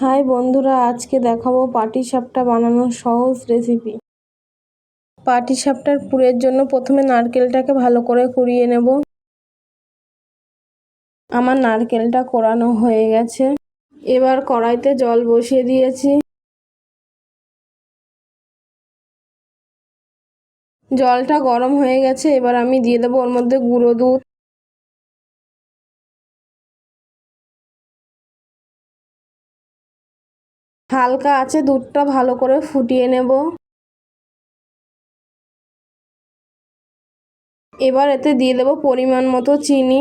High বন্ধুরা, আজকে দেখাবো পাটিসাপটা বানানোর সহজ রেসিপি। পাটিসাপটার পুরের জন্য প্রথমে নারকেলটাকে ভালো করে কুড়িয়ে নেব। আমার নারকেলটা কোরানো হয়ে গেছে। এবার কড়াইতে জল বসিয়ে দিয়েছি। জলটা গরম হয়ে গেছে, এবার আমি দিয়ে দেবো ওর মধ্যে গুঁড়ো দুধ। হালকা আছে দুধটা ভালো করে ফুটিয়ে নেব। এবার এতে দিয়ে দেবো পরিমাণ মতো চিনি।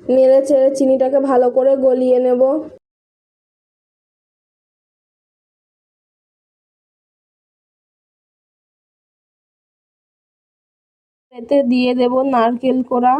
নেড়ে চেড়ে চিনিটাকে ভালো করে গলিয়ে নেব। এতে দিয়ে দেব নারকেল কোড়া।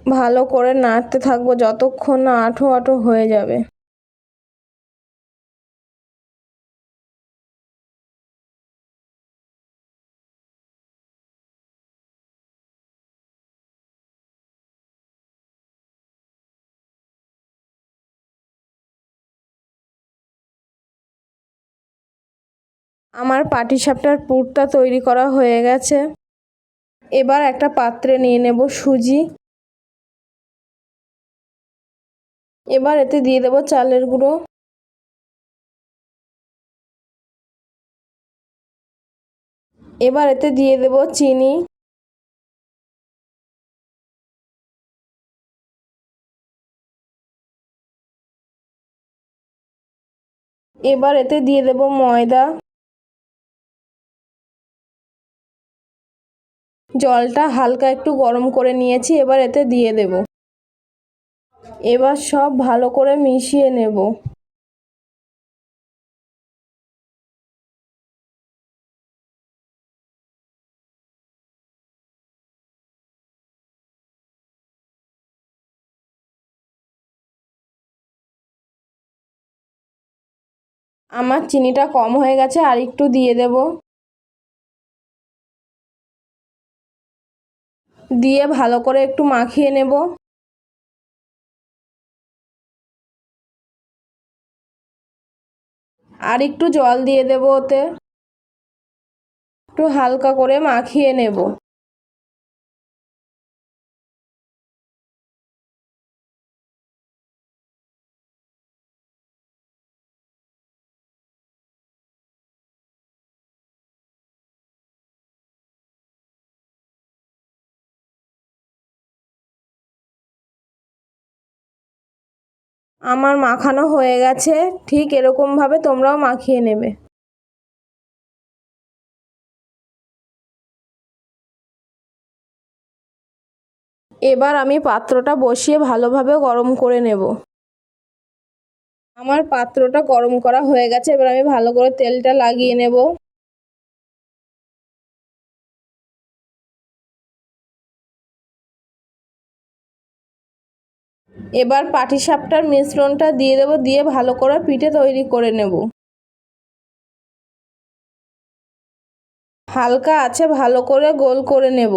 ভালো করে নাড়তে থাকবো যতক্ষণ না আঠো আঠো হয়ে যাবে। আমার পাটিসাপটার পুরটা তৈরি করা হয়ে গেছে। এবার একটা পাত্রে নিয়ে নেব সুজি। এবার এতে দিয়ে দেব চালের গুঁড়ো। এবার এতে দিয়ে দেব চিনি। এবার এতে দিয়ে দেব ময়দা। জলটা হালকা একটু গরম করে নিয়েছি, এবার এতে দিয়ে দেব। এবার সব ভালো করে মিশিয়ে নেব। আমার চিনিটা কম হয়ে গেছে, আর একটু দিয়ে দেব। দিয়ে ভালো করে একটু মাখিয়ে নেব। আর একটু জল দিয়ে দেব ওতে। একটু হালকা করে মাখিয়ে নেব। আমার মাখানো হয়ে গেছে, ঠিক এরকম ভাবে তোমরাও মাখিয়ে নেবে। এবার আমি পাত্রটা বসিয়ে ভালোভাবে গরম করে নেব। আমার পাত্রটা গরম করা হয়ে গেছে, এবার আমি ভালো করে তেলটা লাগিয়ে নেব। এবার পাটিসাপটার মিশ্রণটা দিয়ে দেব, দিয়ে ভালো করে পিঠে তৈরি করে নেব। হালকা আছে ভালো করে গোল করে নেব।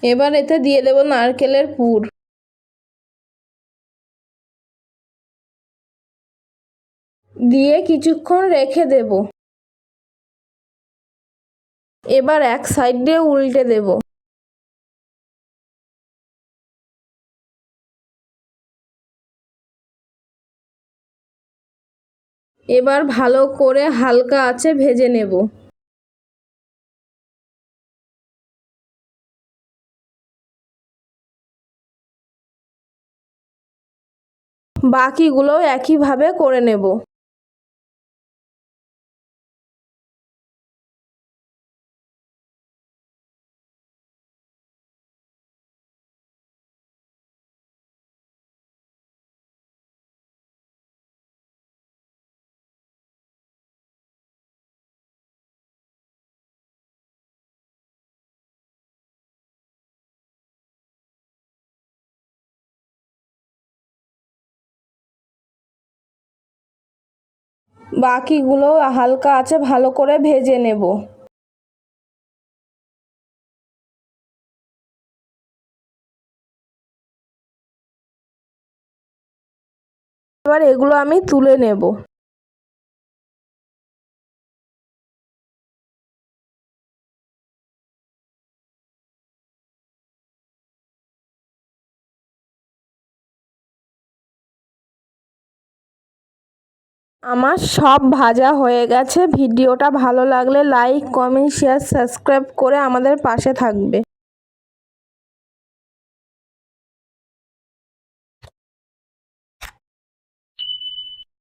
এবার এতে দিয়ে দেব নারকেলের পুর। দিয়ে কিছুক্ষণ রেখে দেব। এবার এক সাইড দিয়ে উল্টে দেব। এবার ভালো করে হালকা আঁচে ভেজে নেব। বাকিগুলো একইভাবে করে নেব। বাকিগুলো হালকা আছে ভালো করে ভেজে নেব। এবার এগুলো আমি তুলে নেব। আমার সব ভাজা হয়ে গেছে। ভিডিওটা ভালো লাগলে লাইক, কমেন্ট, শেয়ার, সাবস্ক্রাইব করে আমাদের পাশে থাকবে।